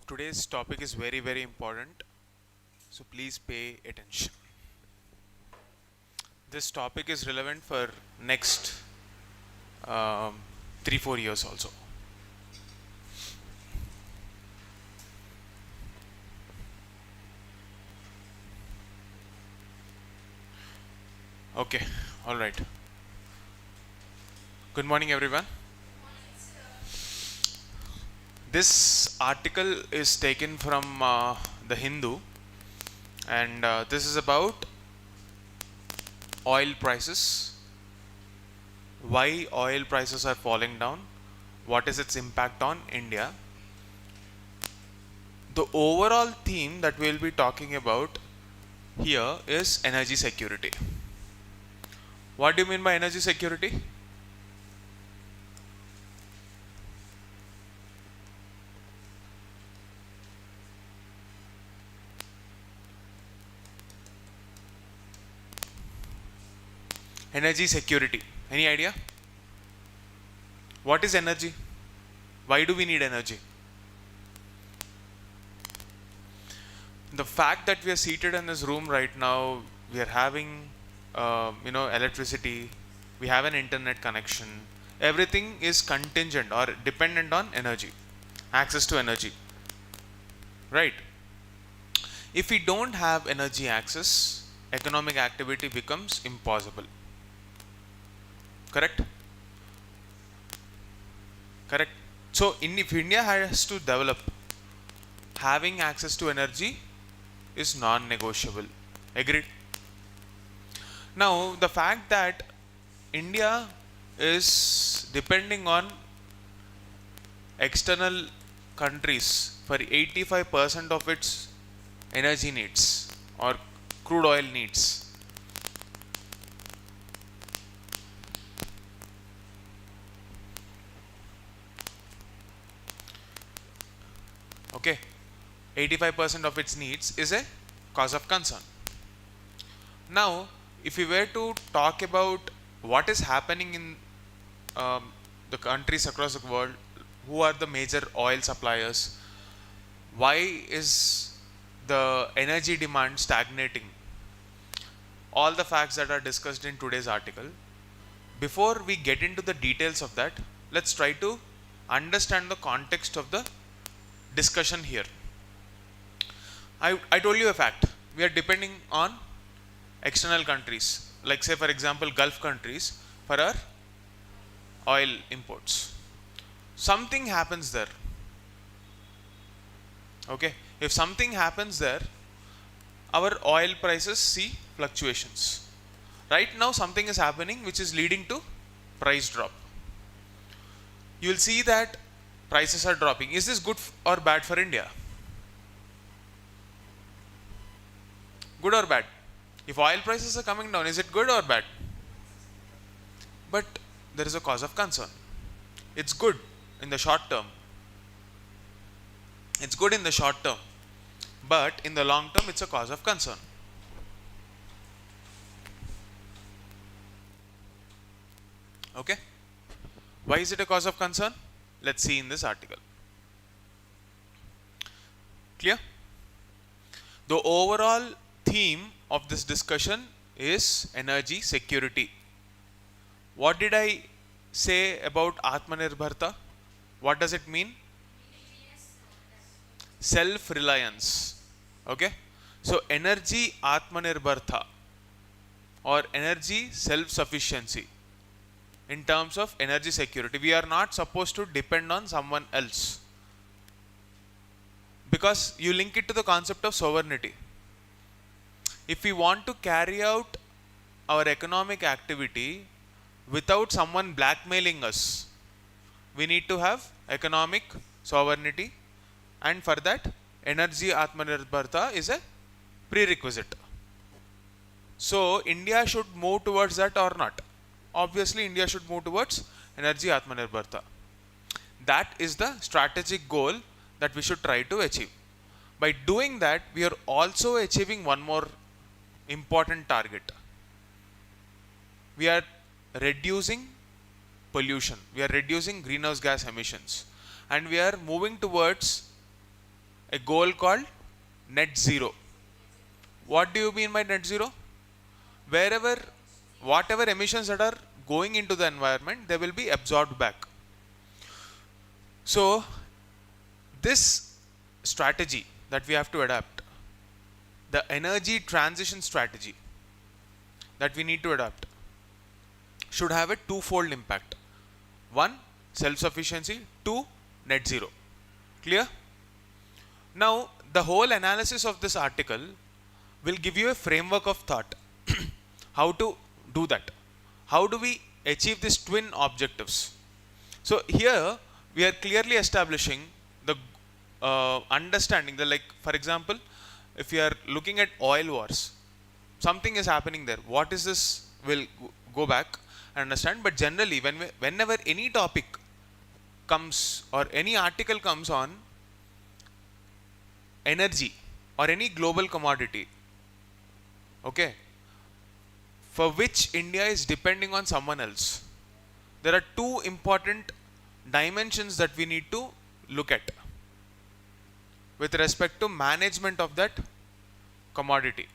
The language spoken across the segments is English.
Today's topic is very, very important, so please pay attention. This topic is relevant for next 3-4 years also. Okay, all right. Good morning, everyone. This article is taken from the Hindu, and this is about oil prices, why oil prices are falling down, what is its impact on India. The overall theme that we'll be talking about here is energy security. What do you mean by energy security? Energy security. Any idea? What is energy? Why do we need energy? The fact that we are seated in this room right now, we are having electricity, we have an internet connection, everything is contingent or dependent on energy, access to energy, right? If we don't have energy access, economic activity becomes impossible. Correct? Correct. So if India has to develop, having access to energy is non-negotiable. Agreed? Now, the fact that India is depending on external countries for 85% of its energy needs or crude oil needs. Okay, 85% of its needs is a cause of concern. Now, if we were to talk about what is happening in the countries across the world, who are the major oil suppliers, why is the energy demand stagnating, all the facts that are discussed in today's article. Before we get into the details of that, let's try to understand the context of the discussion here. I told you a fact. We are depending on external countries, like say for example Gulf countries, for our oil imports. Something happens there. Okay, if something happens there, our oil prices see fluctuations. Right now something is happening which is leading to price drop. You will see that prices are dropping. Is this good or bad for India? Good or bad? If oil prices are coming down, is it good or bad? But there is a cause of concern. It's good in the short term. It's good in the short term, but in the long term, it's a cause of concern. Okay? Why is it a cause of concern? Let's see in this article. Clear? The overall theme of this discussion is energy security. What did I say about Atmanirbharta? What does it mean? Self-reliance. Okay? So energy Atmanirbharta or energy self-sufficiency in terms of energy security. We are not supposed to depend on someone else, because you link it to the concept of sovereignty. If we want to carry out our economic activity without someone blackmailing us, we need to have economic sovereignty, and for that energy Atmanirbharta is a prerequisite. So India should move towards that or not? Obviously India should move towards energy Atmanirbharta. That is the strategic goal that we should try to achieve. By doing that, we are also achieving one more important target. We are reducing pollution, we are reducing greenhouse gas emissions, and we are moving towards a goal called net zero. What do you mean by net zero? Wherever, whatever emissions that are going into the environment, they will be absorbed back. So, this strategy that we have to adapt, the energy transition strategy that we need to adapt, should have a twofold impact. One, self-sufficiency. Two, net zero. Clear? Now, the whole analysis of this article will give you a framework of thought. How to do that? How do we achieve these twin objectives? So here we are clearly establishing the understanding, the, like, for example, if you are looking at oil wars, something is happening there. What is this? We'll go back and understand. But generally, whenever any topic comes or any article comes on energy or any global commodity, okay, for which India is depending on someone else, there are two important dimensions that we need to look at with respect to management of that commodity.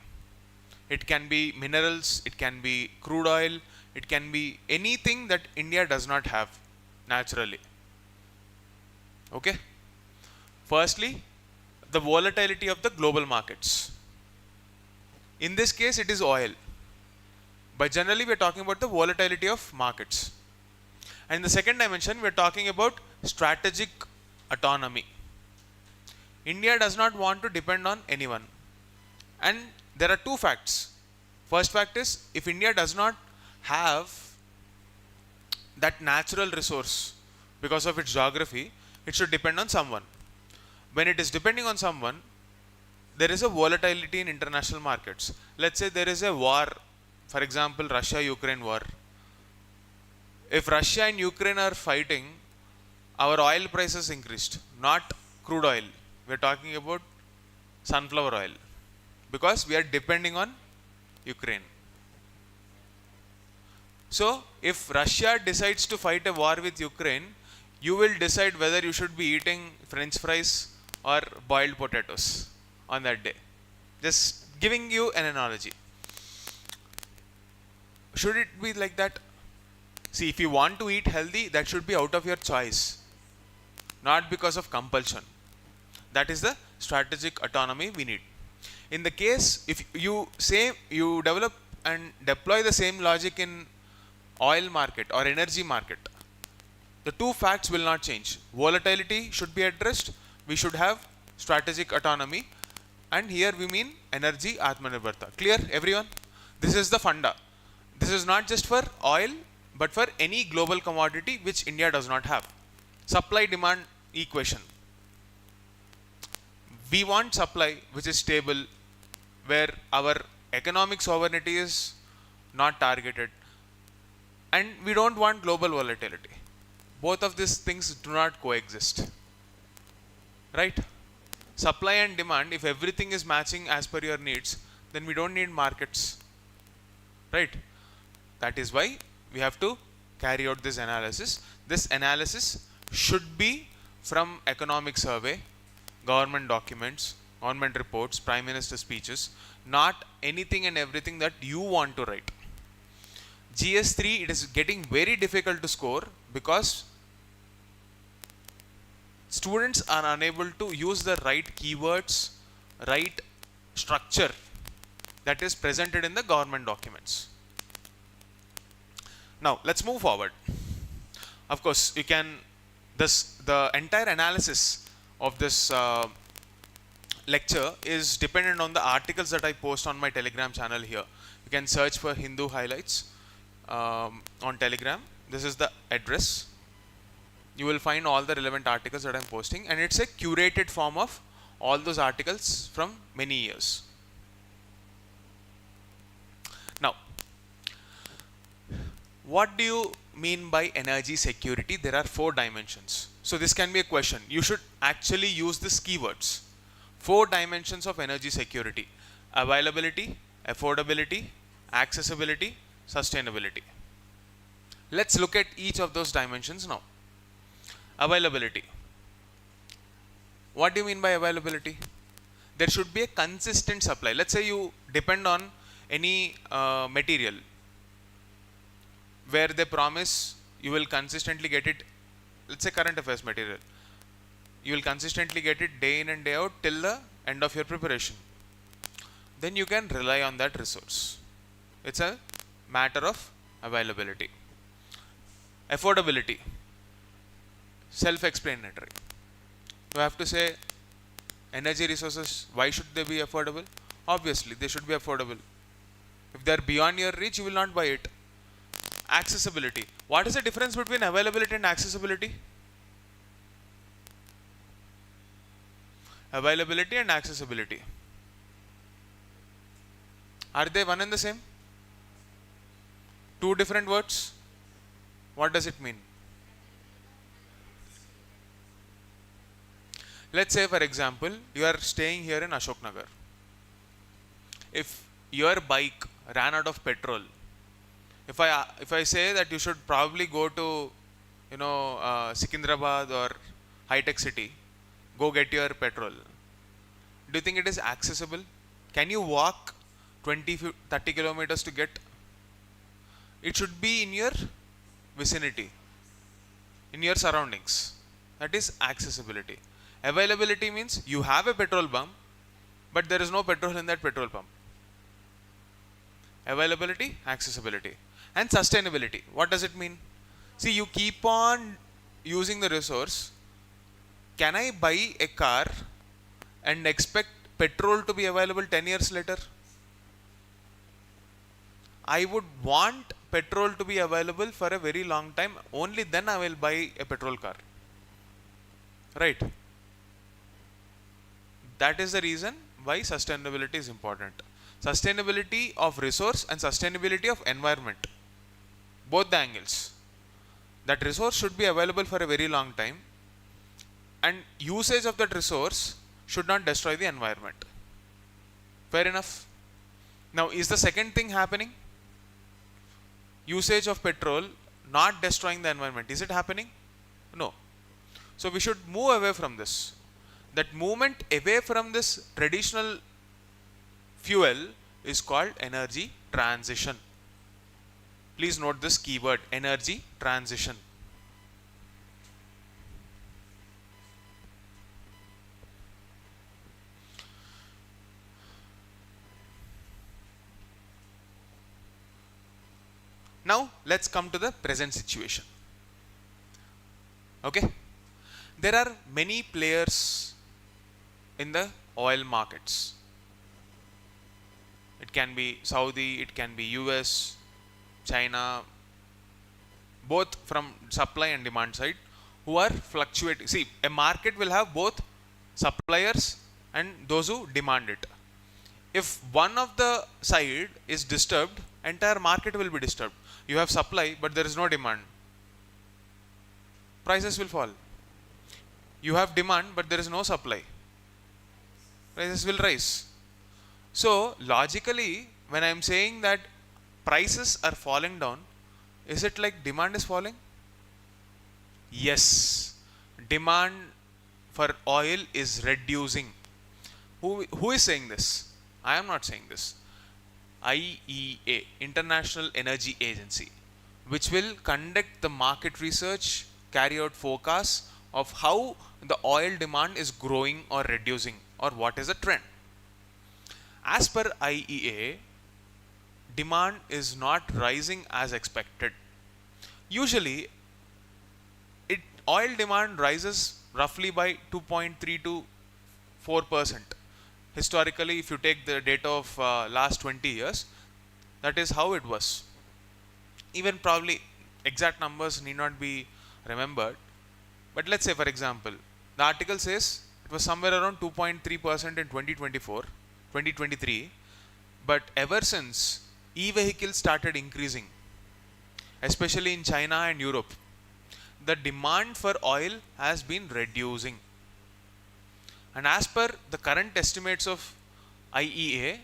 It can be minerals, it can be crude oil, it can be anything that India does not have naturally. Okay? Firstly, the volatility of the global markets. In this case, it is oil. But generally, we are talking about the volatility of markets. And in the second dimension, we are talking about strategic autonomy. India does not want to depend on anyone. And there are two facts. First fact is, if India does not have that natural resource because of its geography, it should depend on someone. When it is depending on someone, there is a volatility in international markets. Let's say there is a war, for example, Russia-Ukraine war. If Russia and Ukraine are fighting, our oil prices increased, not crude oil. We are talking about sunflower oil, because we are depending on Ukraine. So, if Russia decides to fight a war with Ukraine, you will decide whether you should be eating French fries or boiled potatoes on that day. Just giving you an analogy. Should it be like that? See, if you want to eat healthy, that should be out of your choice, not because of compulsion. That is the strategic autonomy we need. In the case, if you say you develop and deploy the same logic in oil market or energy market, the two facts will not change. Volatility should be addressed. We should have strategic autonomy. And here we mean energy Atmanirbharta. Clear, everyone? This is the funda. This is not just for oil, but for any global commodity which India does not have. Supply-demand equation. We want supply which is stable, where our economic sovereignty is not targeted, and we don't want global volatility. Both of these things do not coexist. Right? Supply and demand, if everything is matching as per your needs, then we don't need markets. Right? That is why we have to carry out this analysis. This analysis should be from economic survey, government documents, government reports, prime minister speeches, not anything and everything that you want to write. GS3, it is getting very difficult to score because students are unable to use the right keywords, right structure that is presented in the government documents. Now, let's move forward. Of course, you can, the entire analysis of this lecture is dependent on the articles that I post on my Telegram channel here. You can search for Hindu highlights on Telegram. This is the address. You will find all the relevant articles that I'm posting, and it's a curated form of all those articles from many years. Now, what do you mean by energy security? There are 4 dimensions. So this can be a question. You should actually use these keywords. 4 dimensions of energy security: availability, affordability, accessibility, sustainability. Let's look at each of those dimensions now. Availability. What do you mean by availability? There should be a consistent supply. Let's say you depend on any material where they promise you will consistently get it. Let's say current affairs material. You will consistently get it day in and day out till the end of your preparation. Then you can rely on that resource. It's a matter of availability. Affordability. Self-explanatory. You have to say energy resources, why should they be affordable? Obviously, they should be affordable. If they are beyond your reach, you will not buy it. Accessibility. What is the difference between availability and accessibility? Availability and accessibility. Are they one and the same? Two different words? What does it mean? Let's say, for example, you are staying here in Ashok Nagar. If your bike ran out of petrol, if I say that you should probably go to, Secunderabad or high-tech city, go get your petrol. Do you think it is accessible? Can you walk 20-30 kilometers to get? It should be in your vicinity, in your surroundings. That is accessibility. Availability means you have a petrol pump, but there is no petrol in that petrol pump. Availability, accessibility. And sustainability. What does it mean? See, you keep on using the resource. Can I buy a car and expect petrol to be available 10 years later? I would want petrol to be available for a very long time. Only then I will buy a petrol car. Right? That is the reason why sustainability is important. Sustainability of resource and sustainability of environment. Both the angles. That resource should be available for a very long time, and usage of that resource should not destroy the environment. Fair enough? Now, is the second thing happening? Usage of petrol not destroying the environment. Is it happening? No. So we should move away from this. That movement away from this traditional fuel is called energy transition. Please note this keyword, energy transition. Now let's come to the present situation. Okay, there are many players in the oil markets. It can be Saudi, it can be US, China, both from supply and demand side, who are fluctuating. See, a market will have both suppliers and those who demand it. If one of the side is disturbed, entire market will be disturbed. You have supply, but there is no demand. Prices will fall. You have demand, but there is no supply. Prices will rise. So, logically, when I am saying that prices are falling down, is it like demand is falling? Yes. Demand for oil is reducing. Who is saying this? I am not saying this. IEA, International Energy Agency, which will conduct the market research, carry out forecasts of how the oil demand is growing or reducing, or what is the trend. As per IEA, demand is not rising as expected. Usually, oil demand rises roughly by 2.3 to 4%. Historically, if you take the data of last 20 years, that is how it was. Even probably exact numbers need not be remembered. But let's say, for example, the article says it was somewhere around 2.3% in 2023. But ever since e-vehicles started increasing, especially in China and Europe, the demand for oil has been reducing. And as per the current estimates of IEA,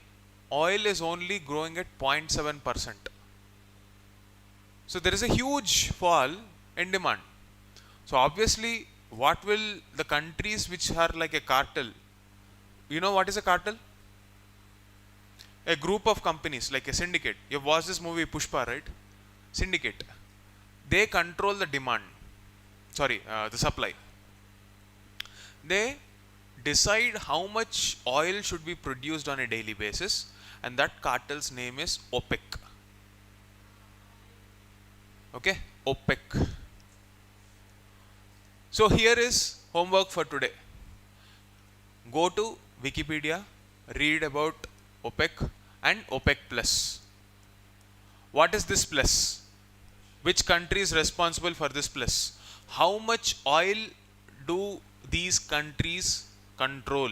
oil is only growing at 0.7%. So there is a huge fall in demand. So obviously what will the countries which are like a cartel, you know what is a cartel? A group of companies, like a syndicate. You've watched this movie Pushpa, right? Syndicate. They control the demand, the supply. They decide how much oil should be produced on a daily basis, and that cartel's name is OPEC. Okay, OPEC. So here is homework for today. Go to Wikipedia, read about OPEC and OPEC plus. What is this plus? Which country is responsible for this plus? How much oil do these countries control?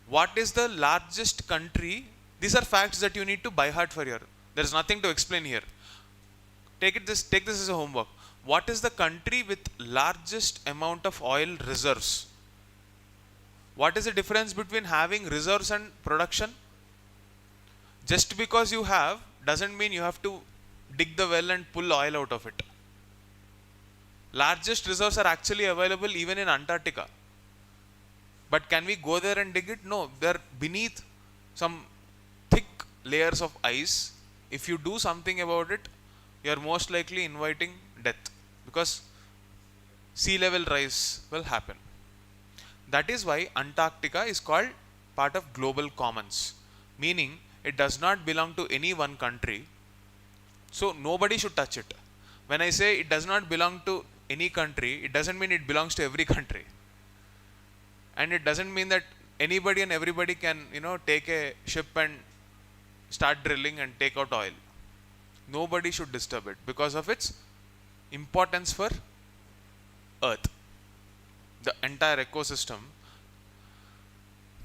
What is the largest country? These are facts that you need to by heart for your. There is nothing to explain here. Take this as a homework. What is the country with largest amount of oil reserves? What is the difference between having reserves and production? Just because you have doesn't mean you have to dig the well and pull oil out of it. Largest reserves are actually available even in Antarctica. But can we go there and dig it? No, they're beneath some thick layers of ice. If you do something about it, you are most likely inviting death, because sea level rise will happen. That is why Antarctica is called part of global commons, meaning it does not belong to any one country. So nobody should touch it. When I say it does not belong to any country, it doesn't mean it belongs to every country. And it doesn't mean that anybody and everybody can, take a ship and start drilling and take out oil. Nobody should disturb it because of its importance for Earth. The entire ecosystem,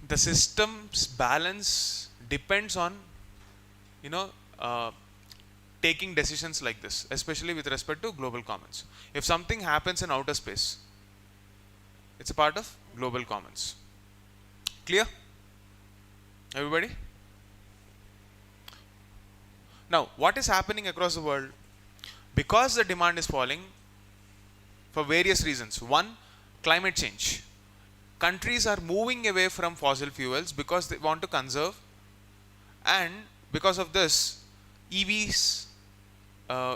the system's balance depends on, taking decisions like this, especially with respect to global commons. If something happens in outer space, it's a part of global commons. Clear? Everybody? Now, what is happening across the world? Because the demand is falling for various reasons. One, climate change. Countries are moving away from fossil fuels because they want to conserve, and because of this, EVs,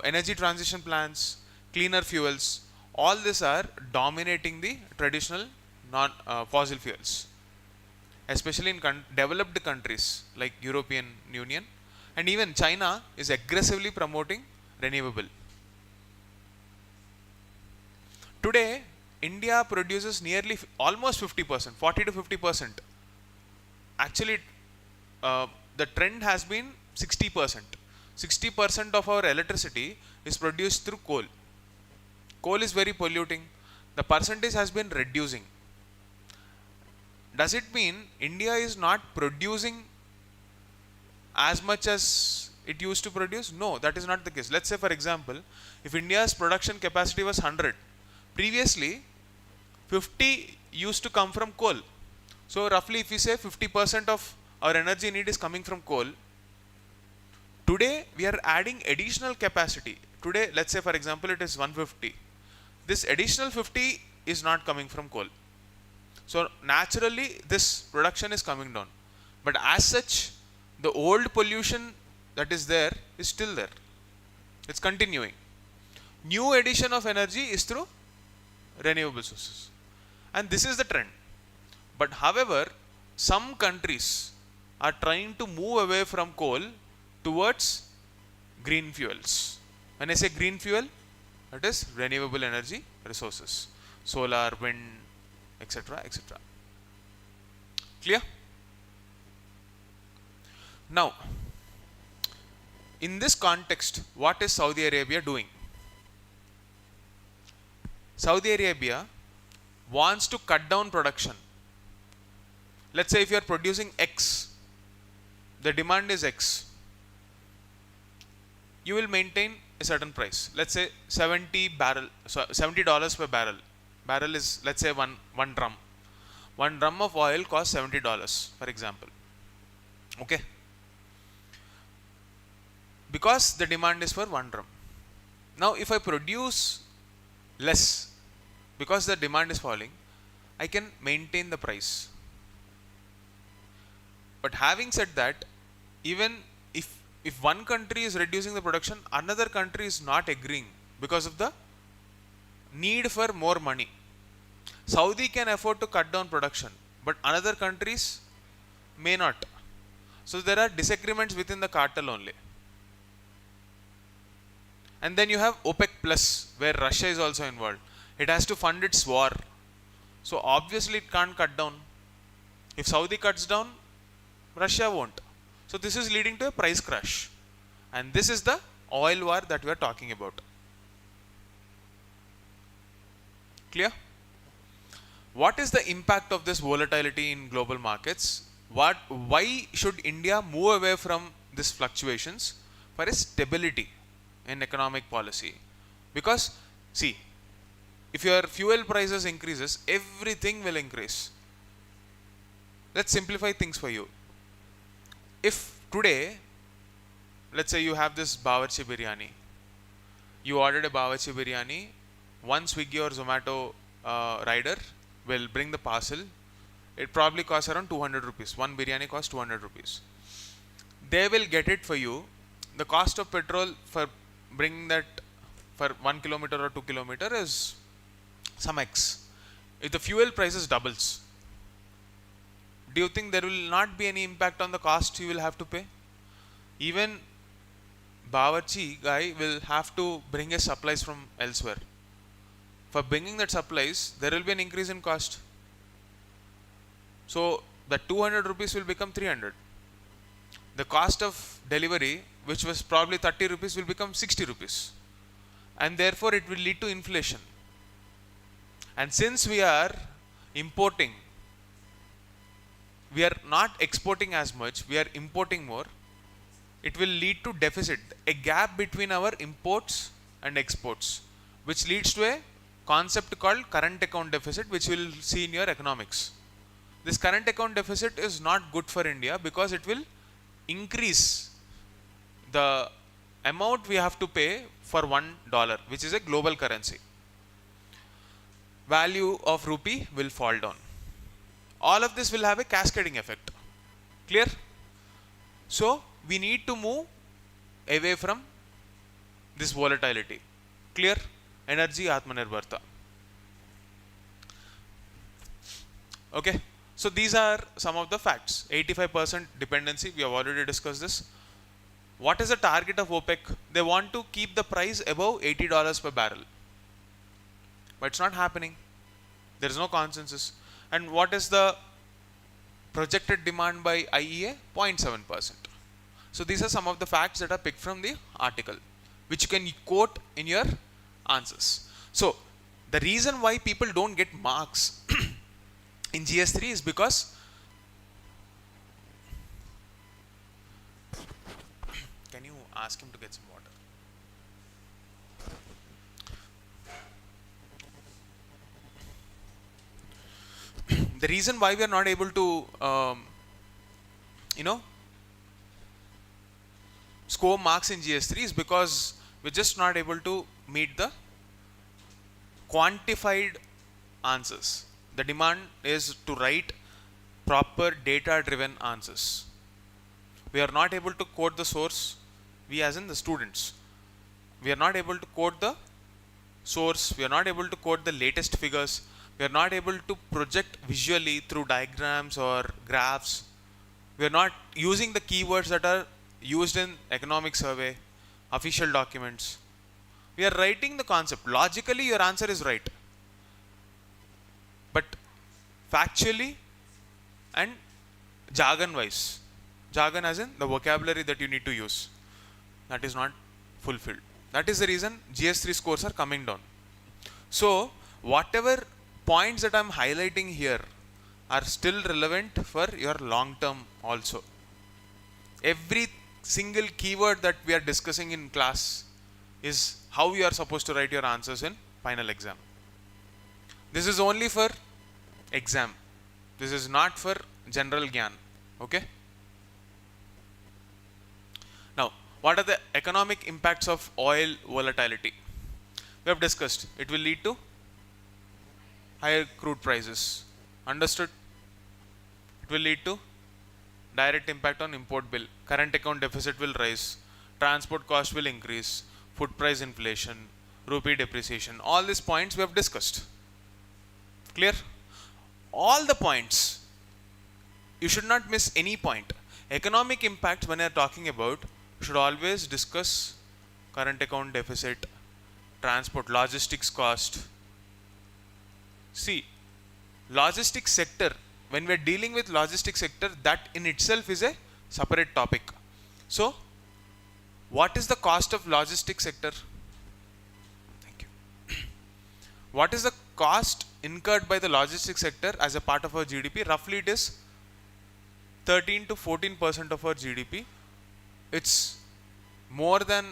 energy transition plans, cleaner fuels, all this are dominating the traditional fossil fuels, especially in developed countries like European Union, and even China is aggressively promoting renewable. Today, India produces nearly almost 50%, 40 to 50%. Actually, the trend has been 60%. 60% of our electricity is produced through coal. Coal is very polluting. The percentage has been reducing. Does it mean India is not producing as much as it used to produce? No, that is not the case. Let's say, for example, if India's production capacity was 100, previously 50 used to come from coal. So roughly, if we say 50% of our energy need is coming from coal, today we are adding additional capacity. Today, let's say for example it is 150. This additional 50 is not coming from coal. So naturally this production is coming down. But as such, the old pollution that is there is still there. It's continuing. New addition of energy is through renewable sources. And this is the trend. But however, some countries are trying to move away from coal towards green fuels. When I say green fuel, that is renewable energy resources, solar, wind, etc., etc. Clear? Now, in this context, what is Saudi Arabia doing? Saudi Arabia wants to cut down production. Let's say if you are producing X, the demand is X. You will maintain a certain price. Let's say $70 per barrel. Barrel is, let's say, one drum. One drum of oil costs $70, for example. Okay? Because the demand is for one drum. Now, if I produce less, because the demand is falling, I can maintain the price. But having said that, even if one country is reducing the production, another country is not agreeing because of the need for more money. Saudi can afford to cut down production, but other countries may not. So there are disagreements within the cartel only. And then you have OPEC Plus, where Russia is also involved. It has to fund its war. So obviously it can't cut down. If Saudi cuts down, Russia won't. So this is leading to a price crash. And this is the oil war that we are talking about. Clear? What is the impact of this volatility in global markets? Why should India move away from these fluctuations for a stability in economic policy? Because see, if your fuel prices increases, everything will increase. Let's simplify things for you. If today, let's say you have this Bawarchi biryani, you ordered a Bawarchi biryani, one Swiggy or Zomato rider will bring the parcel. It probably costs around 200 rupees. One biryani costs 200 rupees. They will get it for you. The cost of petrol for bringing that for 1 kilometer or 2 kilometer is some X. If the fuel prices doubles, do you think there will not be any impact on the cost you will have to pay? Even Bawarchi guy will have to bring his supplies from elsewhere. For bringing that supplies, there will be an increase in cost. So the 200 rupees will become 300. The cost of delivery, which was probably 30 rupees, will become 60 rupees. And therefore it will lead to inflation. And since we are importing, we are not exporting as much, we are importing more, it will lead to deficit, a gap between our imports and exports, which leads to a concept called current account deficit, which we will see in your economics. This current account deficit is not good for India because it will increase the amount we have to pay for $1, which is a global currency. Value of rupee will fall down. All of this will have a cascading effect. Clear? So we need to move away from this volatility. Clear? Energy Atmanirbharta. Okay. So these are some of the facts. 85% dependency, we have already discussed this. What is the target of OPEC? They want to keep the price above $80 per barrel. But it's not happening. There is no consensus. And what is the projected demand by IEA? 0.7%. So these are some of the facts that are picked from the article, which you can quote in your answers. So the reason why people don't get marks in GS3 is because can you ask him to get some water? The reason why we are not able to score marks in GS3 is because we're just not able to meet the quantified answers. The demand is to write proper data-driven answers. We are not able to quote the source, we as in the students. We are not able to quote the source, we are not able to quote the latest figures, we are not able to project visually through diagrams or graphs. We are not using the keywords that are used in economic survey, official documents. We are writing the concept. Logically, your answer is right. But factually and jargon wise, jargon as in the vocabulary that you need to use, that is not fulfilled. That is the reason GS3 scores are coming down. So whatever points that I am highlighting here are still relevant for your long term also. Every single keyword that we are discussing in class is how you are supposed to write your answers in final exam. This is only for exam. This is not for general gyan. Okay? Now, what are the economic impacts of oil volatility? We have discussed. It will lead to higher crude prices. Understood? It will lead to direct impact on import bill. Current account deficit will rise. Transport cost will increase. Food price inflation. Rupee depreciation. All these points we have discussed. Clear? All the points. You should not miss any point. Economic impact, when you are talking about, you should always discuss current account deficit, transport, logistics cost. See, logistics sector, when we are dealing with logistics sector, that in itself is a separate topic. So, what is the cost of logistics sector? Thank you. What is the cost incurred by the logistics sector as a part of our GDP? Roughly it is 13 to 14% of our GDP. It's more than,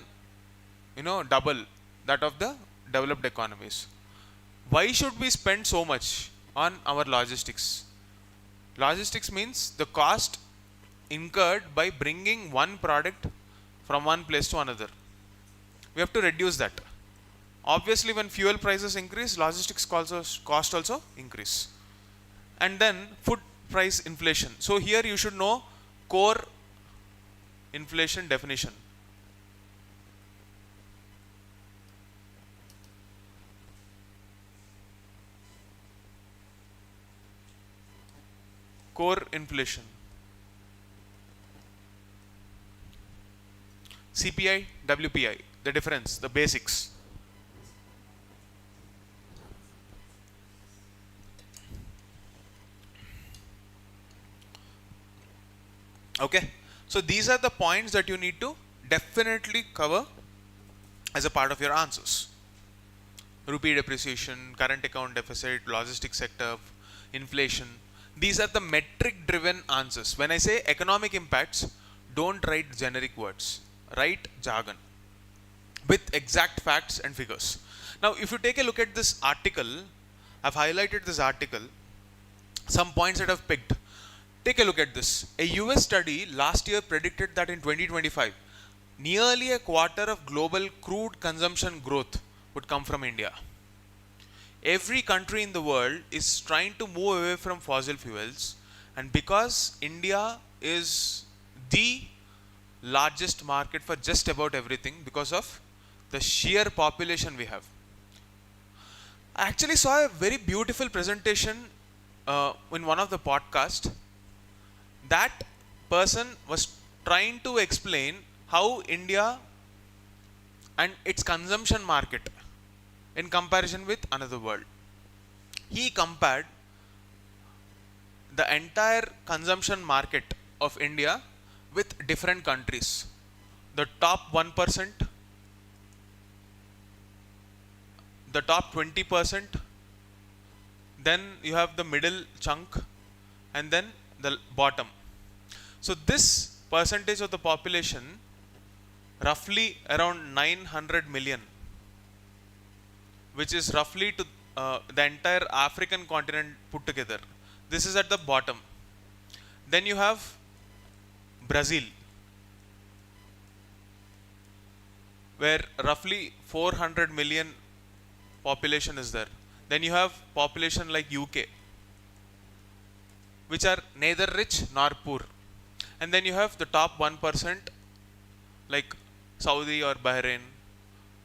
double that of the developed economies. Why should we spend so much on our logistics? Logistics means the cost incurred by bringing one product from one place to another. We have to reduce that. Obviously, when fuel prices increase, logistics cost also increase. And then food price inflation. So here you should know core inflation definition. Core inflation. CPI, WPI, the difference, the basics. Okay, so these are the points that you need to definitely cover as a part of your answers. Rupee depreciation, current account deficit, logistics sector, inflation. These are the metric driven answers. When I say economic impacts, don't write generic words, write jargon with exact facts and figures. Now if you take a look at this article, I've highlighted this article, some points that I've picked. Take a look at this. A US study last year predicted that in 2025, nearly a quarter of global crude consumption growth would come from India. Every country in the world is trying to move away from fossil fuels, and because India is the largest market for just about everything because of the sheer population we have. I actually saw a very beautiful presentation in one of the podcasts. That person was trying to explain how India and its consumption market in comparison with another world. He compared the entire consumption market of India with different countries. The top 1%, the top 20%, then you have the middle chunk, and then the bottom. So this percentage of the population, roughly around 900 million, which is roughly to the entire African continent put together. This is at the bottom. Then you have Brazil, where roughly 400 million population is there. Then you have population like UK, which are neither rich nor poor. And then you have the top 1% like Saudi or Bahrain,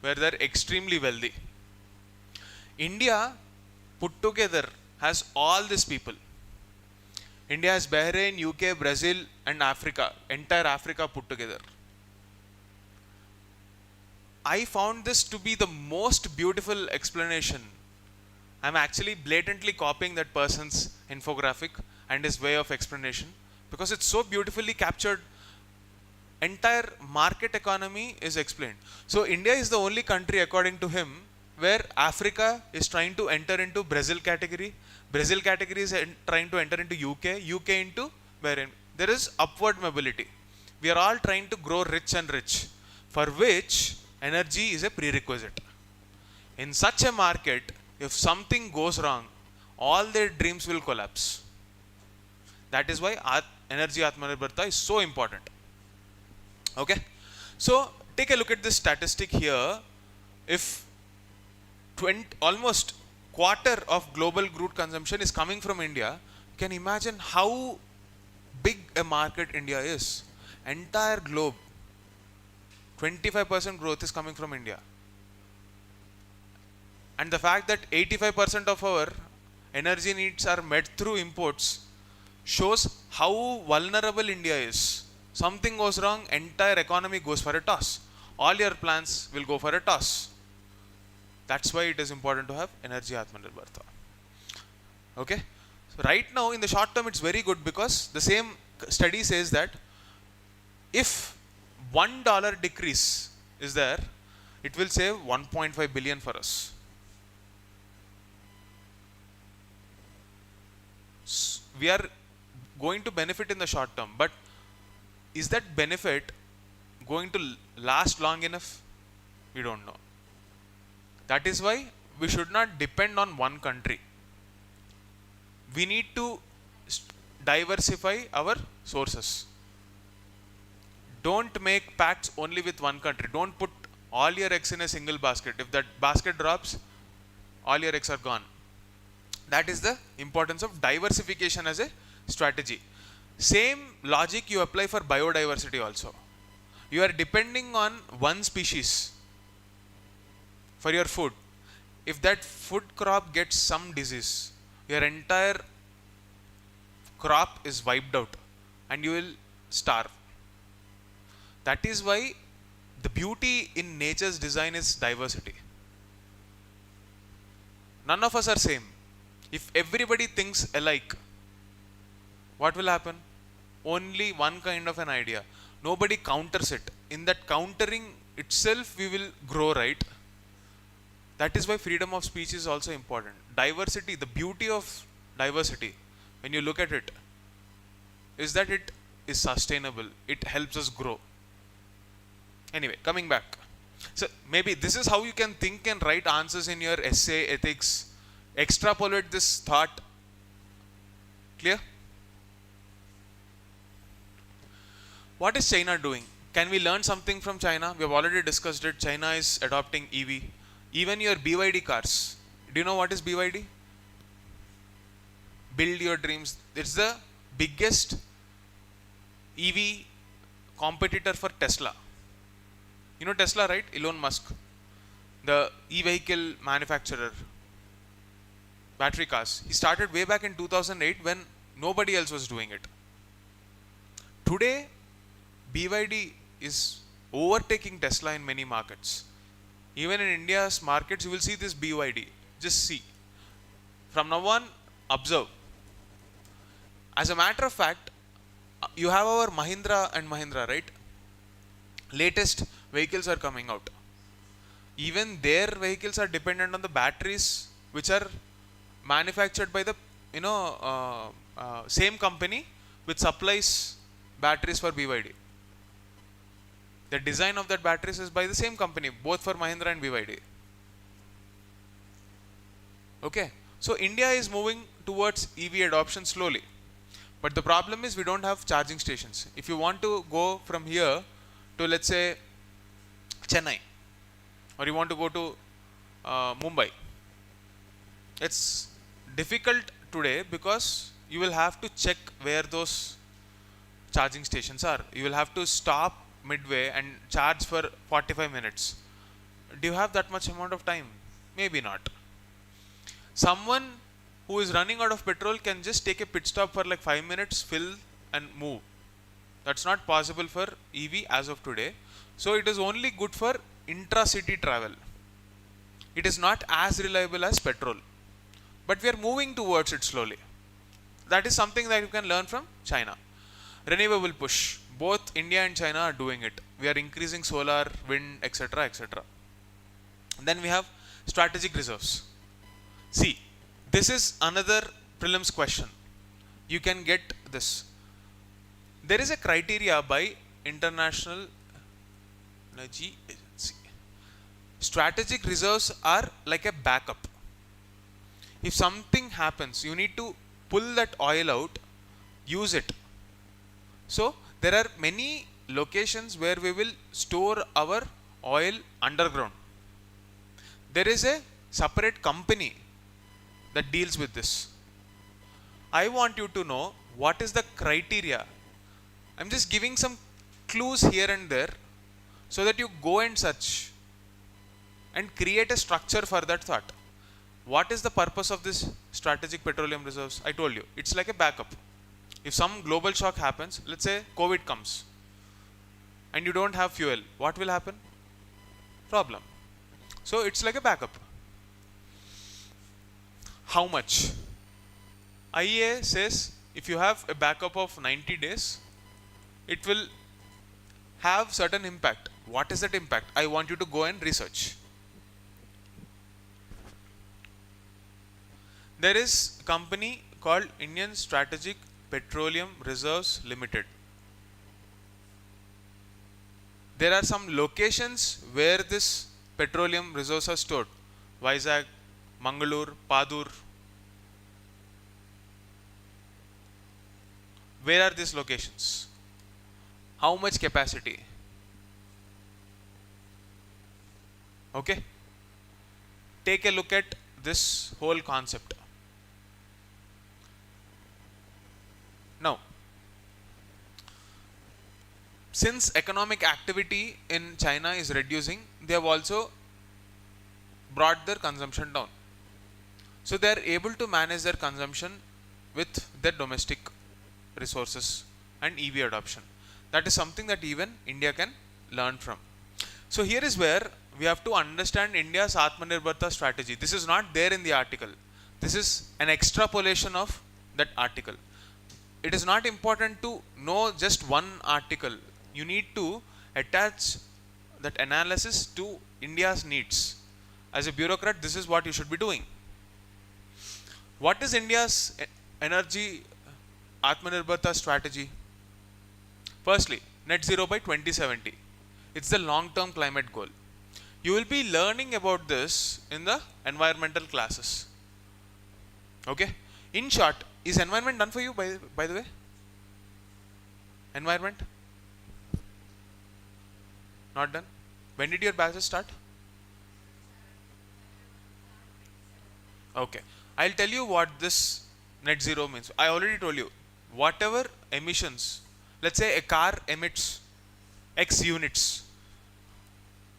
where they're extremely wealthy. India put together has all these people. India has Bahrain, UK, Brazil and Africa, entire Africa put together. I found this to be the most beautiful explanation. I'm actually blatantly copying that person's infographic and his way of explanation because it's so beautifully captured. Entire market economy is explained. So India is the only country, according to him, where Africa is trying to enter into Brazil category. Brazil category is trying to enter into UK, UK into Bahrain. There is upward mobility. We are all trying to grow rich and rich, for which energy is a prerequisite. In such a market, if something goes wrong, all their dreams will collapse. That is why energy Atmanirbharta is so important. Okay, so take a look at this statistic here. If almost quarter of global crude consumption is coming from India, you can imagine how big a market India is. Entire globe, 25% growth is coming from India. And the fact that 85% of our energy needs are met through imports shows how vulnerable India is. Something goes wrong, entire economy goes for a toss. All your plans will go for a toss. That's why it is important to have energy Atmanirbharta. Okay? So right now in the short term it's very good, because the same study says that if $1 decrease is there, it will save 1.5 billion for us. We are going to benefit in the short term, but is that benefit going to last long enough? We don't know. That is why we should not depend on one country. We need to diversify our sources. Don't make pacts only with one country. Don't put all your eggs in a single basket. If that basket drops, all your eggs are gone. That is the importance of diversification as a strategy. Same logic you apply for biodiversity also. You are depending on one species for your food. If that food crop gets some disease, your entire crop is wiped out and you will starve. That is why the beauty in nature's design is diversity. None of us are same. If everybody thinks alike, what will happen? Only one kind of an idea. Nobody counters it. In that countering itself, we will grow, right? That is why freedom of speech is also important. Diversity, the beauty of diversity, when you look at it, is that it is sustainable. It helps us grow. Anyway, coming back. So maybe this is how you can think and write answers in your essay, ethics. Extrapolate this thought. Clear? What is China doing? Can we learn something from China? We have already discussed it. China is adopting EV. Even your BYD cars. Do you know what is BYD? Build your dreams. It's the biggest EV competitor for Tesla. You know Tesla, right? Elon Musk, the e-vehicle manufacturer, battery cars. He started way back in 2008 when nobody else was doing it. Today, BYD is overtaking Tesla in many markets. Even in India's markets, you will see this BYD. Just see. From now on, observe. As a matter of fact, you have our Mahindra and Mahindra, right? Latest vehicles are coming out. Even their vehicles are dependent on the batteries which are manufactured by the same company which supplies batteries for BYD. The design of that batteries is by the same company, both for Mahindra and BYD. Okay, so India is moving towards EV adoption slowly, but the problem is we don't have charging stations. If you want to go from here to, let's say, Chennai, or you want to go to Mumbai, it's difficult today because you will have to check where those charging stations are. You will have to stop midway and charge for 45 minutes. Do you have that much amount of time? Maybe not. Someone who is running out of petrol can just take a pit stop for like 5 minutes, fill and move. That's not possible for EV as of today. So it is only good for intra-city travel. It is not as reliable as petrol, but we are moving towards it slowly. That is something that you can learn from China. Renewable push. Both India and China are doing it. We are increasing solar, wind, etc., etc. Then we have strategic reserves. See, this is another prelims question. You can get this. There is a criteria by International Energy Agency. Strategic reserves are like a backup. If something happens, you need to pull that oil out, use it. So there are many locations where we will store our oil underground. There is a separate company that deals with this. I want you to know what is the criteria. I'm just giving some clues here and there so that you go and search and create a structure for that thought. What is the purpose of this strategic petroleum reserves? I told you, it's like a backup. If some global shock happens, let's say COVID comes and you don't have fuel, what will happen? Problem. So it's like a backup. How much? IEA says if you have a backup of 90 days, it will have certain impact. What is that impact? I want you to go and research. There is a company called Indian Strategic Petroleum Reserves Limited. There are some locations where this petroleum reserves are stored. Vizag, Mangalore, Padur. Where are these locations? How much capacity? Okay. Take a look at this whole concept. Now, since economic activity in China is reducing, they have also brought their consumption down. So they are able to manage their consumption with their domestic resources and EV adoption. That is something that even India can learn from. So here is where we have to understand India's Atmanirbharta strategy. This is not there in the article. This is an extrapolation of that article. It is not important to know just one article. You need to attach that analysis to India's needs. As a bureaucrat, this is what you should be doing. What is India's energy Atmanirbharta strategy? Firstly, net zero by 2070. It's the long-term climate goal. You will be learning about this in the environmental classes. Okay? In short, is environment done for you by the way? Environment? Not done? When did your batches start? Okay. I'll tell you what this net zero means. I already told you. Whatever emissions, let's say a car emits X units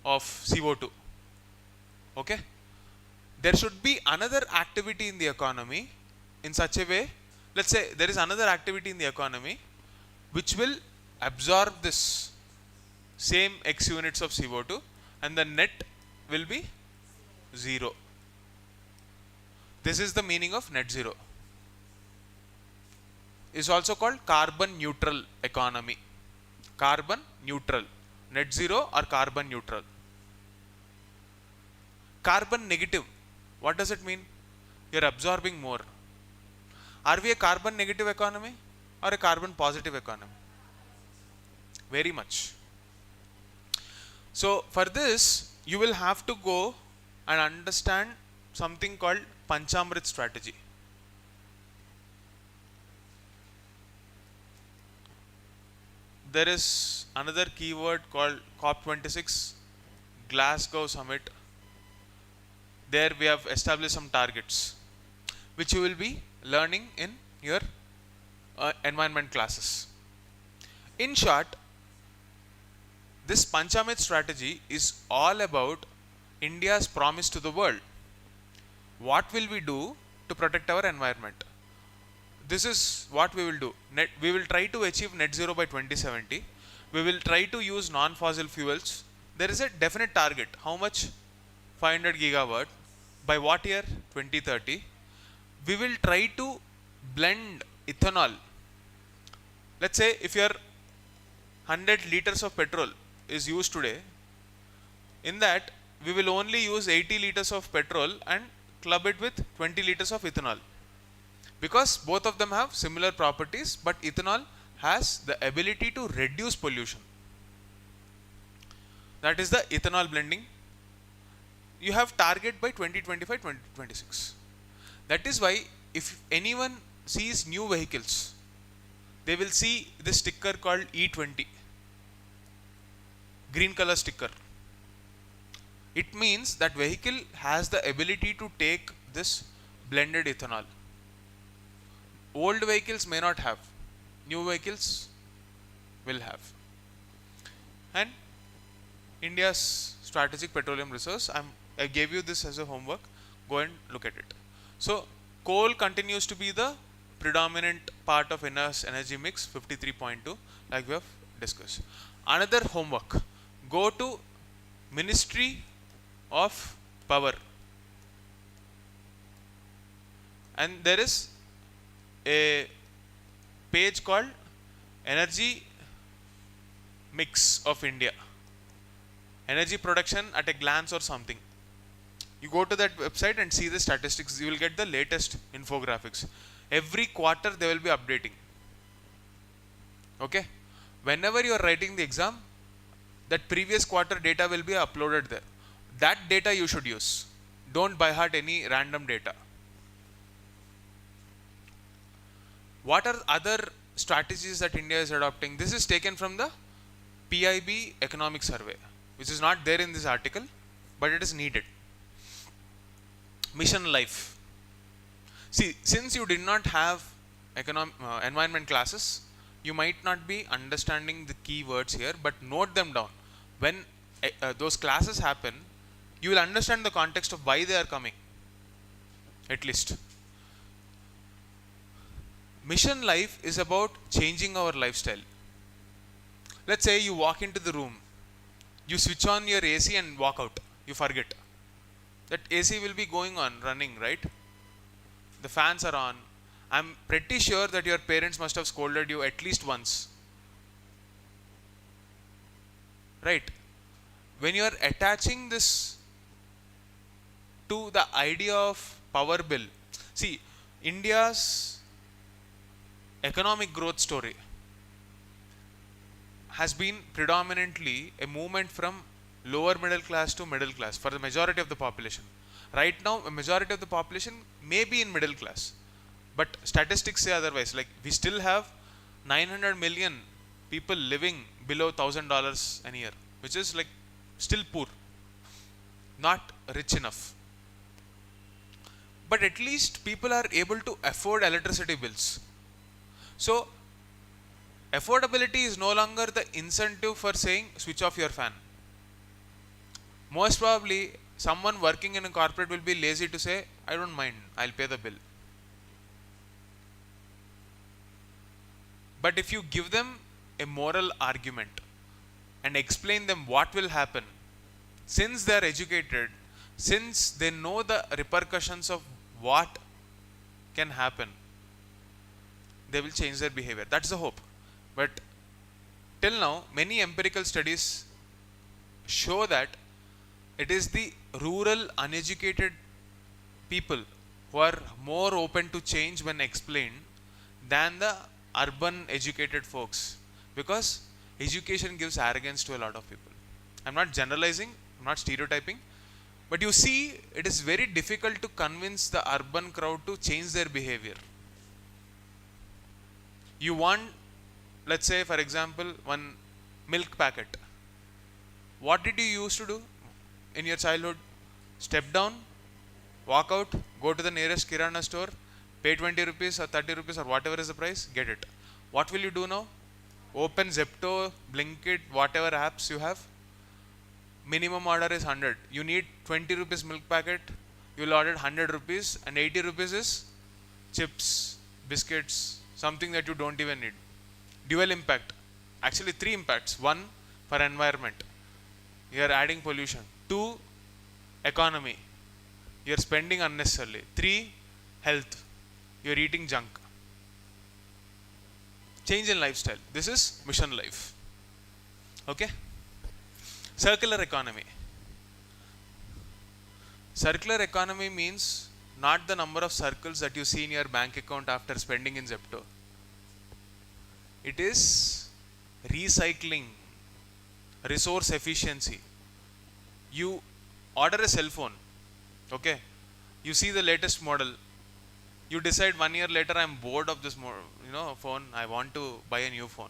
of CO2. Okay? There should be another activity in the economy in such a way, let's say there is another activity in the economy which will absorb this same X units of CO2 and the net will be zero. This is the meaning of net zero. Is also called carbon neutral economy. Carbon neutral. Net zero or carbon neutral. Carbon negative. What does it mean? You're absorbing more. Are we a carbon negative economy or a carbon positive economy? Very much. So for this, you will have to go and understand something called Panchamrit strategy. There is another keyword called COP26, Glasgow Summit. There we have established some targets, which you will be learning in your environment classes. In short, this Panchamrit strategy is all about India's promise to the world. What will we do to protect our environment? This is what we will do. We will try to achieve net zero by 2070. We will try to use non-fossil fuels. There is a definite target. How much? 500 gigawatt. By what year? 2030. We will try to blend ethanol. Let's say if your 100 liters of petrol is used today, in that we will only use 80 liters of petrol and club it with 20 liters of ethanol. Because both of them have similar properties, but ethanol has the ability to reduce pollution. That is the ethanol blending. You have target by 2025, 2026. That is why if anyone sees new vehicles, they will see this sticker called E20. Green color sticker. It means that vehicle has the ability to take this blended ethanol. Old vehicles may not have, new vehicles will have. And India's strategic petroleum resource, I gave you this as a homework, go and look at it. So coal continues to be the predominant part of India's energy mix, 53.2, like we have discussed. Another homework, go to Ministry of Power, and there is a page called Energy Mix of India, energy production at a glance or something. You go to that website and see the statistics, you will get the latest infographics. Every quarter they will be updating. Okay, whenever you are writing the exam, that previous quarter data will be uploaded there. That data you should use. Don't by heart any random data. What are other strategies that India is adopting? This is taken from the PIB economic survey, which is not there in this article, but it is needed. Mission life. See, since you did not have environment classes, you might not be understanding the key words here, but note them down. When those classes happen, you will understand the context of why they are coming, at least. Mission life is about changing our lifestyle. Let's say you walk into the room, you switch on your AC and walk out, you forget. That AC will be going on, running, right? The fans are on. I'm pretty sure that your parents must have scolded you at least once. Right? When you are attaching this to the idea of power bill, see, India's economic growth story has been predominantly a movement from lower middle class to middle class for the majority of the population. Right now, a majority of the population may be in middle class, but statistics say otherwise. Like, we still have 900 million people living below $1,000 a year, which is like still poor, not rich enough. But at least people are able to afford electricity bills. So affordability is no longer the incentive for saying switch off your fan. Most probably someone working in a corporate will be lazy to say, I don't mind, I'll pay the bill. But if you give them a moral argument and explain them what will happen, since they are educated, since they know the repercussions of what can happen, they will change their behavior. That's the hope. But till now, many empirical studies show that it is the rural, uneducated people who are more open to change when explained than the urban, educated folks, because education gives arrogance to a lot of people. I'm not generalizing, I'm not stereotyping, but you see, it is very difficult to convince the urban crowd to change their behavior. You want, let's say, for example, one milk packet. What did you used to do in your childhood? Step down, walk out, go to the nearest Kirana store, pay 20 rupees or 30 rupees or whatever is the price, get it. What will you do now? Open Zepto, Blinkit, whatever apps you have. Minimum order is 100. You need 20 rupees milk packet, you will order 100 rupees and 80 rupees is chips, biscuits, something that you don't even need. Dual impact. Actually 3 impacts. 1, for environment. You are adding pollution. 2, economy. You are spending unnecessarily. 3, health. You are eating junk. Change in lifestyle. This is mission life. Okay? Circular economy. Circular economy means not the number of circles that you see in your bank account after spending in Zepto. It is recycling, resource efficiency. You order a cell phone, okay? You see the latest model. You decide 1 year later, I'm bored of this phone. I want to buy a new phone,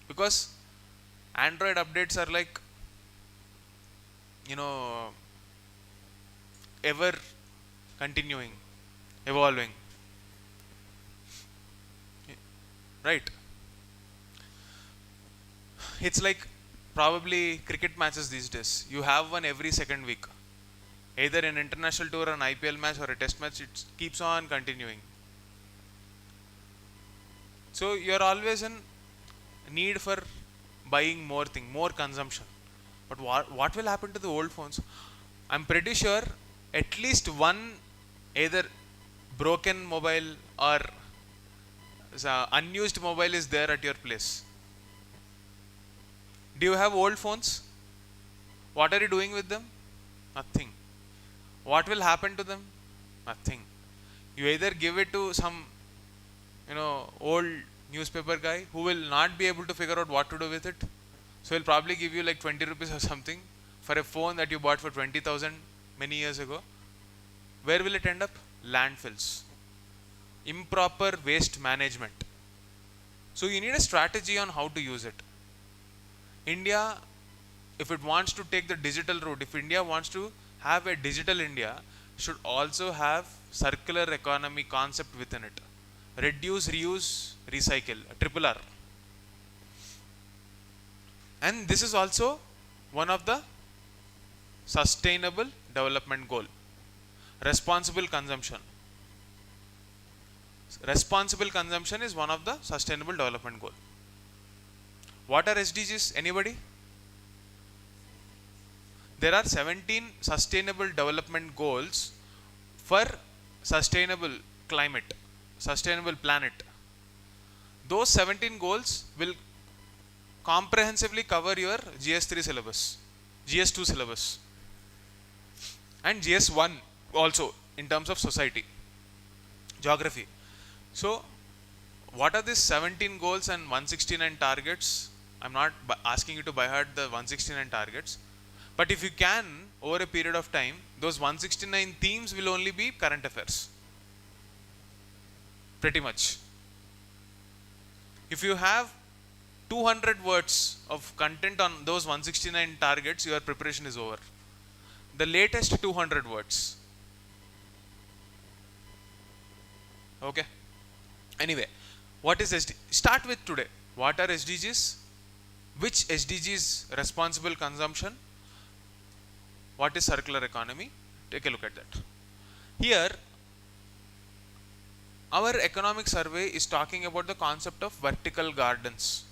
because Android updates are like, ever continuing, evolving, right? It's like probably cricket matches these days. You have one every second week, either an international tour, an IPL match, or a test match. It keeps on continuing. So you're always in need for buying more consumption. But what will happen to the old phones? I'm pretty sure at least one either broken mobile or unused mobile is there at your place. Do you have old phones? What are you doing with them? Nothing. What will happen to them? Nothing. You either give it to some old newspaper guy who will not be able to figure out what to do with it. So he'll probably give you like 20 rupees or something for a phone that you bought for 20,000 many years ago. Where will it end up? Landfills. Improper waste management. So you need a strategy on how to use it. India, if it wants to take the digital route, if India wants to have a digital India, should also have circular economy concept within it. Reduce, reuse, recycle, triple R. And this is also one of the sustainable development goal. Responsible consumption. Responsible consumption is one of the sustainable development goal. What are SDGs? Anybody? There are 17 sustainable development goals for sustainable climate, sustainable planet. Those 17 goals will comprehensively cover your GS3 syllabus, GS2 syllabus, and GS1 also in terms of society, geography. So what are these 17 goals and 169 targets? I'm not asking you to by heart the 169 targets, but if you can, over a period of time, those 169 themes will only be current affairs. Pretty much. If you have 200 words of content on those 169 targets, your preparation is over. The latest 200 words. Okay. Anyway, what is SDG? Start with today. What are SDGs? Which SDGs? Responsible consumption. What is circular economy? Take a look at that. Here, our economic survey is talking about the concept of vertical gardens.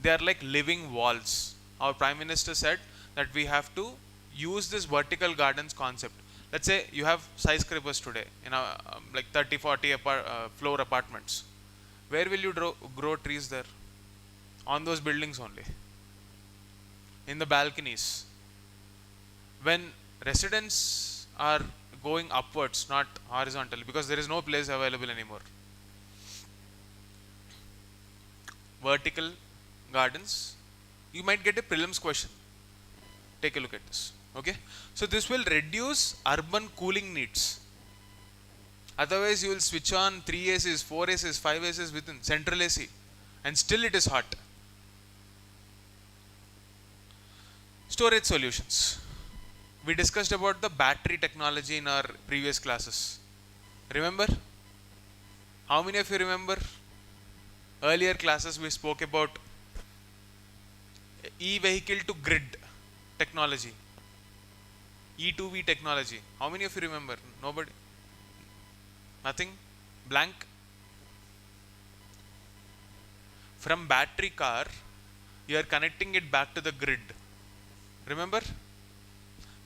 They are like living walls. Our Prime Minister said that we have to use this vertical gardens concept. Let's say you have skyscrapers today, like 30-40 floor apartments. Where will you grow trees there? On those buildings only. In the balconies. When residents are going upwards, not horizontally, because there is no place available anymore. Vertical gardens. You might get a prelims question. Take a look at this. Okay. So this will reduce urban cooling needs. Otherwise you will switch on 3 ACs, 4 ACs, 5 ACs within central AC and still it is hot. Storage solutions. We discussed about the battery technology in our previous classes. Remember? How many of you remember? Earlier classes we spoke about e-vehicle to grid technology, E2V technology. How many of you remember? Nobody? Nothing? Blank? From battery car, you are connecting it back to the grid. Remember?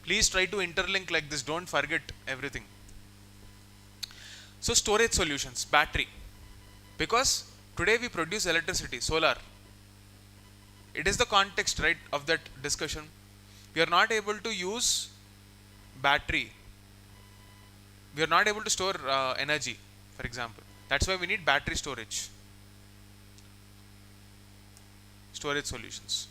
Please try to interlink like this. Don't forget everything. So storage solutions, battery. Because today we produce electricity, solar. It is the context, right, of that discussion. We are not able to use battery. We are not able to store energy, for example. That's why we need battery storage. Storage solutions.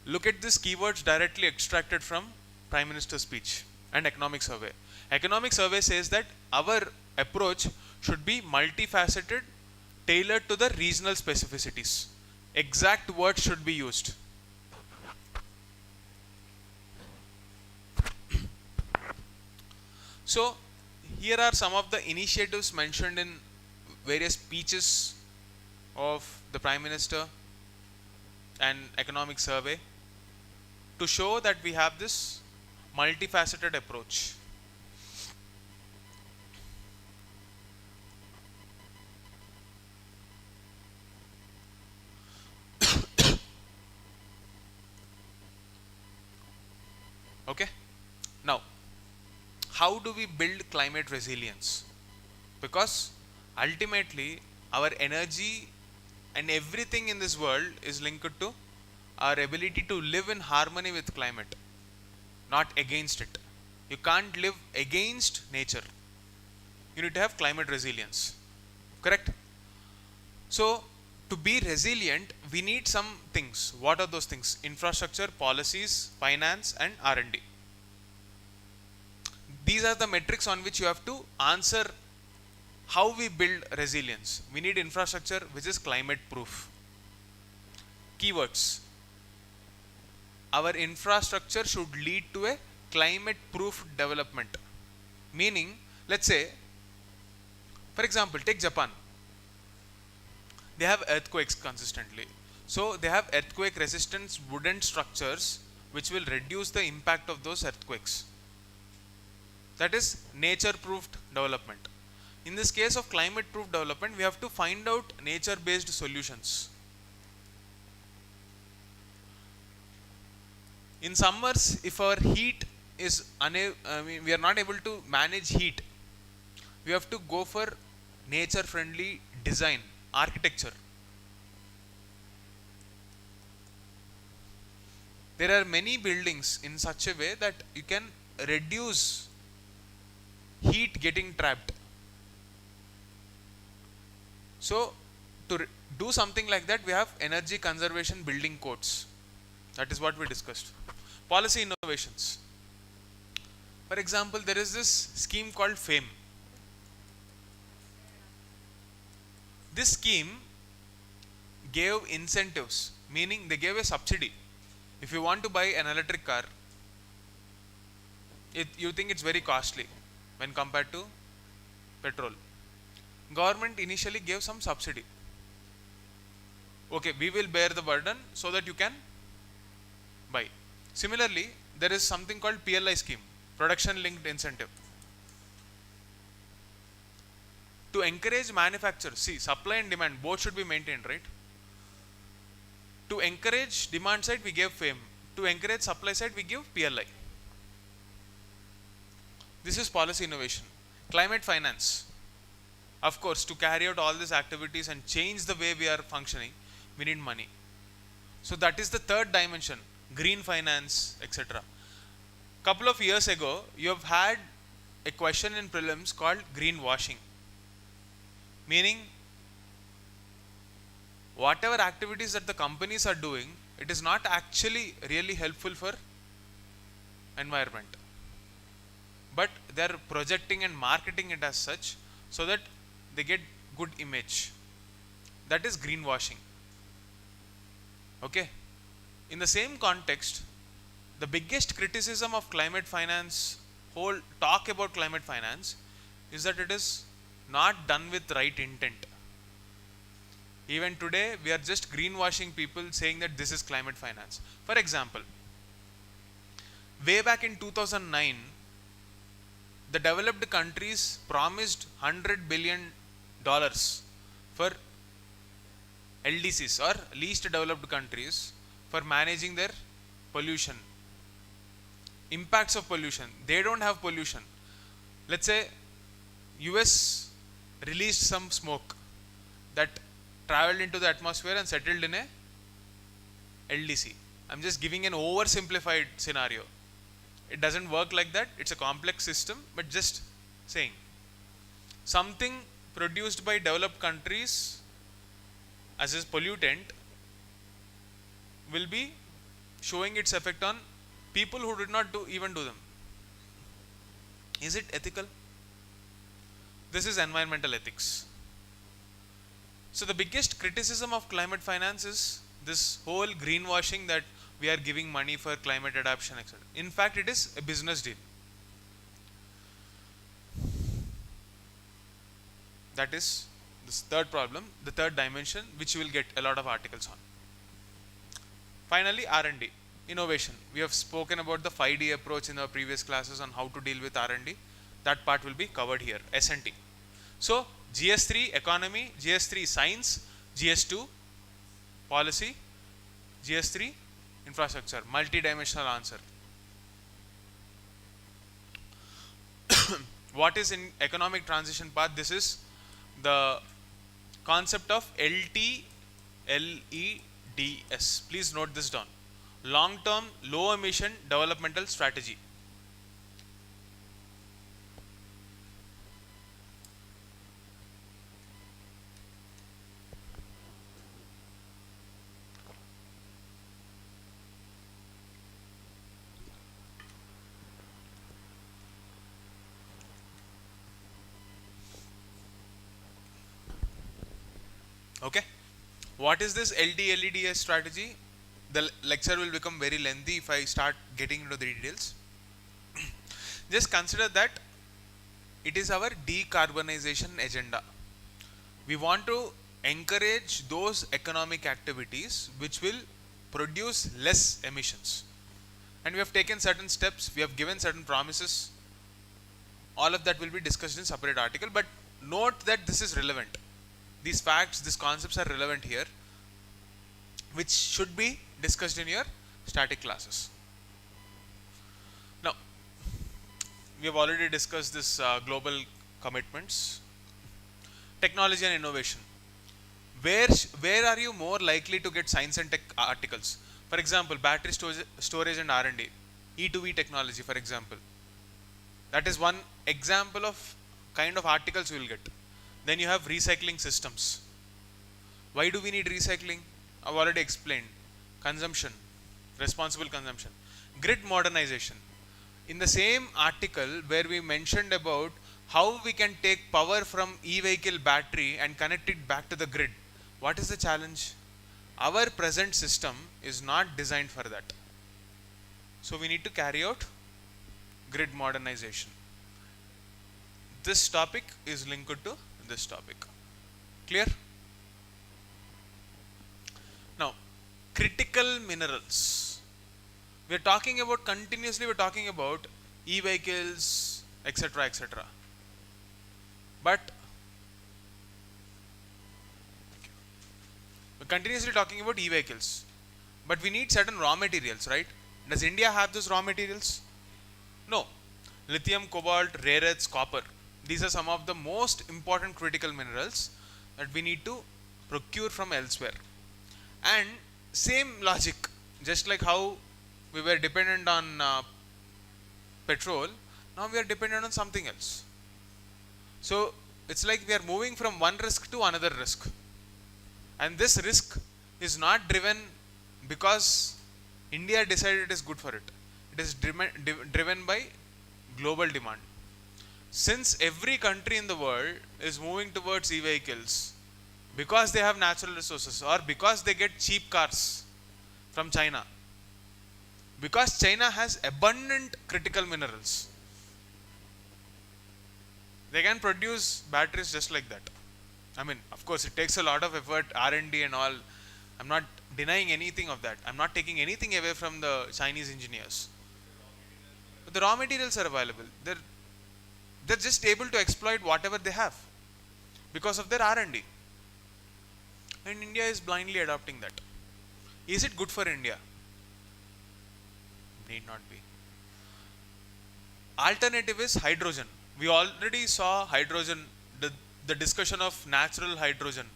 Look at these keywords directly extracted from Prime Minister's speech and economic survey. Economic survey says that our approach should be multifaceted, tailored to the regional specificities. Exact words should be used. So here are some of the initiatives mentioned in various speeches of the Prime Minister and economic survey to show that we have this multifaceted approach. Okay, now how do we build climate resilience? Because ultimately our energy and everything in this world is linked to our ability to live in harmony with climate, not against it. You can't live against nature. You need to have climate resilience. Correct? So to be resilient, we need some things. What are those things? Infrastructure, policies, finance, and R&D. These are the metrics on which you have to answer how we build resilience. We need infrastructure which is climate proof. Keywords: our infrastructure should lead to a climate proof development. Meaning, let's say, for example, take Japan. They have earthquakes consistently. So they have earthquake resistant wooden structures which will reduce the impact of those earthquakes. That is nature proofed development. In this case of climate proof development, we have to find out nature based solutions. In summers, if our heat is we are not able to manage heat, we have to go for nature friendly design, architecture. There are many buildings in such a way that you can reduce heat getting trapped. So to do something like that, we have energy conservation building codes. That is what we discussed. Policy innovations. For example, there is this scheme called FAME. This scheme gave incentives, meaning they gave a subsidy. If you want to buy an electric car, you think it's very costly when compared to petrol. Government initially gave some subsidy. Okay, we will bear the burden so that you can buy. Similarly, there is something called PLI scheme, production linked incentive. To encourage manufacture, see, supply and demand both should be maintained, right? To encourage demand side, we gave FAME. To encourage supply side, we give PLI. This is policy innovation. Climate finance. Of course, to carry out all these activities and change the way we are functioning, we need money. So that is the third dimension, green finance, etc. Couple of years ago, you have had a question in prelims called greenwashing. Meaning, whatever activities that the companies are doing, it is not actually really helpful for environment. But they are projecting and marketing it as such so that they get good image. That is greenwashing. Okay. In the same context, the biggest criticism of climate finance, whole talk about climate finance, is that it is not done with right intent. Even today, we are just greenwashing people, saying that this is climate finance. For example, way back in 2009, the developed countries promised $100 billion for LDCs, or least developed countries, for managing their pollution, impacts of pollution. They don't have pollution. Let's say US released some smoke that traveled into the atmosphere and settled in a LDC. I'm just giving an oversimplified scenario. It doesn't work like that. It's a complex system, but just saying. Something produced by developed countries as a pollutant will be showing its effect on people who did not even do them. Is it ethical? This is environmental ethics. So the biggest criticism of climate finance is this whole greenwashing, that we are giving money for climate adaptation, etc. In fact, it is a business deal. That is this third problem, the third dimension, which you will get a lot of articles on. Finally, R&D, innovation. We have spoken about the 5D approach in our previous classes on how to deal with R&D. That part will be covered here, S&T. So, GS3 economy, GS3 science, GS2 policy, GS3 infrastructure, multi-dimensional answer. What is in economic transition path? This is the concept of LTLEDS. Please note this down. Long-term low emission developmental strategy. Okay, what is this LTLEDS strategy? The lecture will become very lengthy if I start getting into the details. Just consider that it is our decarbonization agenda. We want to encourage those economic activities which will produce less emissions. And we have taken certain steps, we have given certain promises. All of that will be discussed in separate article, but note that this is relevant. These facts, these concepts are relevant here, which should be discussed in your static classes. Now, we have already discussed this global commitments. Technology and innovation. Where are you more likely to get science and tech articles? For example, battery storage and R&D, E2E technology, for example. That is one example of kind of articles you will get. Then you have recycling systems. Why do we need recycling? I've already explained. Consumption, responsible consumption. Grid modernization. In the same article where we mentioned about how we can take power from e-vehicle battery and connect it back to the grid. What is the challenge? Our present system is not designed for that. So we need to carry out grid modernization. This topic is linked to this topic. Clear? Now, critical minerals. We are talking about continuously, we are talking about e-vehicles, etc., etc. But we're continuously talking about e-vehicles. But we need certain raw materials, right? Does India have those raw materials? No. Lithium, cobalt, rare earths, copper. These are some of the most important critical minerals that we need to procure from elsewhere. And same logic, just like how we were dependent on petrol, now we are dependent on something else. So it's like we are moving from one risk to another risk. And this risk is not driven because India decided it is good for it. It is driven by global demand. Since every country in the world is moving towards e-vehicles because they have natural resources or because they get cheap cars from China, because China has abundant critical minerals, they can produce batteries just like that. I mean, of course, it takes a lot of effort, R&D and all. I'm not denying anything of that. I'm not taking anything away from the Chinese engineers. But the raw materials are available. They're just able to exploit whatever they have because of their R&D. And India is blindly adopting that. Is it good for India? Need not be. Alternative is hydrogen. We already saw hydrogen, the discussion of natural hydrogen.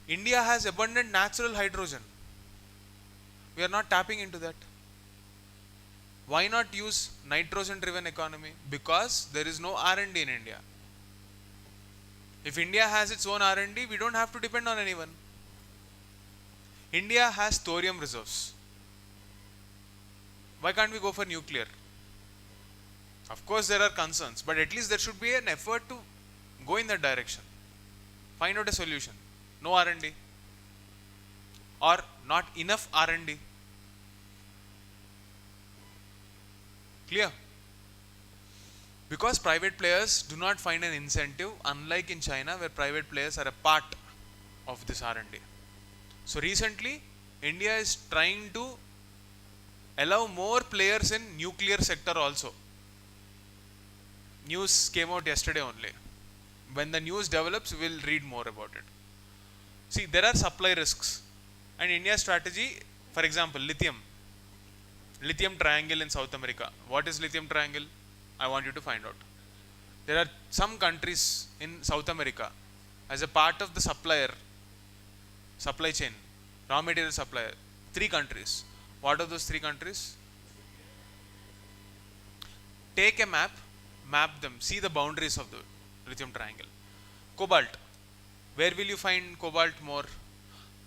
India has abundant natural hydrogen. We are not tapping into that. Why not use nitrogen driven economy? Because there is no R&D in India. If India has its own R&D, we don't have to depend on anyone. India has thorium reserves. Why can't we go for nuclear? Of course there are concerns, but at least there should be an effort to go in that direction. Find out a solution. No R&D or not enough R&D. Clear? Because private players do not find an incentive, unlike in China where private players are a part of this R&D. So recently India is trying to allow more players in nuclear sector also. News came out yesterday only. When the news develops, we will read more about it. See, there are supply risks, and India's strategy, for example, lithium triangle in South America. What is lithium triangle? I want you to find out. There are some countries in South America as a part of the supply chain, raw material supplier. 3 countries. What are those 3 countries? Take a map them, see the boundaries of the lithium triangle. Cobalt. Where will you find cobalt more?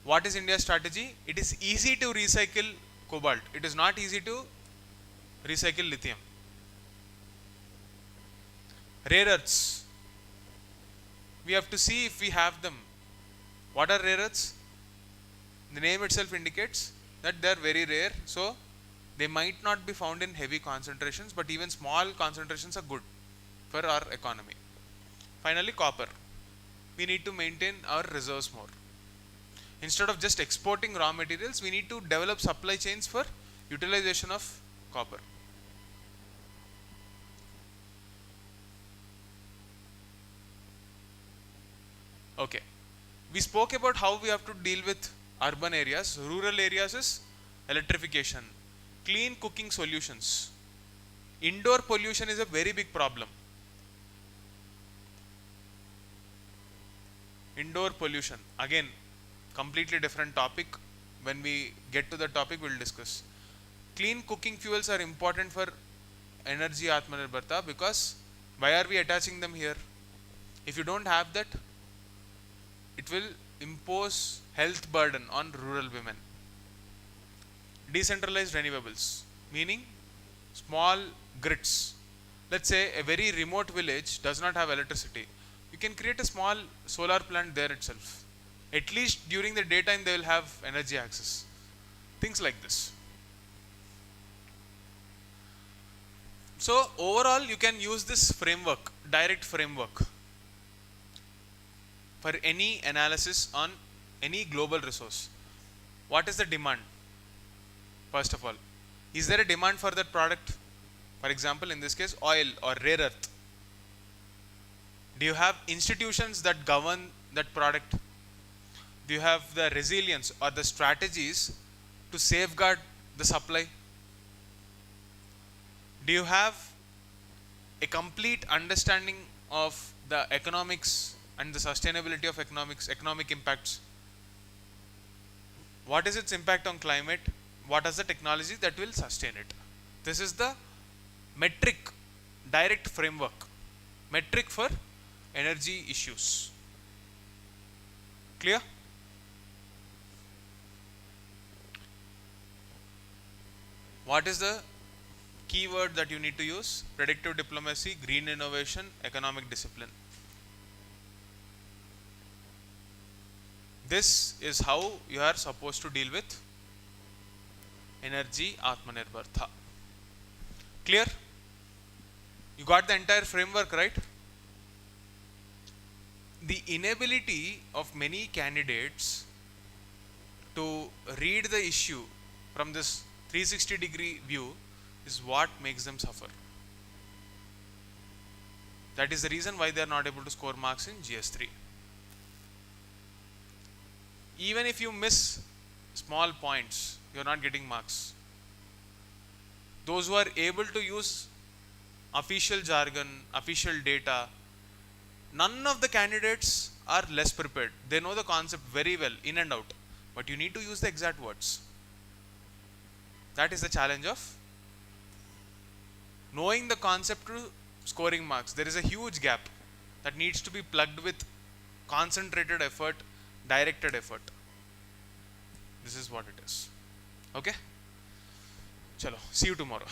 What is India's strategy? It is easy to recycle cobalt. It is not easy to recycle lithium. Rare earths. We have to see if we have them. What are rare earths? The name itself indicates that they are very rare, so they might not be found in heavy concentrations, but even small concentrations are good for our economy. Finally, copper. We need to maintain our reserves more. Instead of just exporting raw materials, we need to develop supply chains for utilization of copper. Okay. We spoke about how we have to deal with urban areas. Rural areas is electrification, clean cooking solutions. Indoor pollution is a very big problem. Indoor pollution, again, completely different topic. When we get to the topic, we'll discuss. Clean cooking fuels are important for energy Atmanirbharta, because why are we attaching them here? If you don't have that, it will impose health burden on rural women. Decentralized renewables, meaning small grids. Let's say a very remote village does not have electricity. You can create a small solar plant there itself. At least during the daytime they will have energy access. Things like this. So overall you can use this framework, direct framework, for any analysis on any global resource. What is the demand? First of all, is there a demand for that product? For example, in this case, oil or rare earth. Do you have institutions that govern that product? Do you have the resilience or the strategies to safeguard the supply? Do you have a complete understanding of the economics and the sustainability of economic impacts? What is its impact on climate? What is the technology that will sustain it? This is the metric, direct framework, metric for energy issues. Clear? What is the keyword that you need to use? Predictive diplomacy, green innovation, economic discipline. This is how you are supposed to deal with energy Atmanirbharta. Clear? You got the entire framework, right? The inability of many candidates to read the issue from this 360-degree view is what makes them suffer. That is the reason why they are not able to score marks in GS3. Even if you miss small points, you are not getting marks. Those who are able to use official jargon, official data, none of the candidates are less prepared. They know the concept very well, in and out. But you need to use the exact words. That is the challenge of knowing the concept to scoring marks. There is a huge gap that needs to be plugged with concentrated effort, directed effort. This is what it is. Okay? Chalo, see you tomorrow.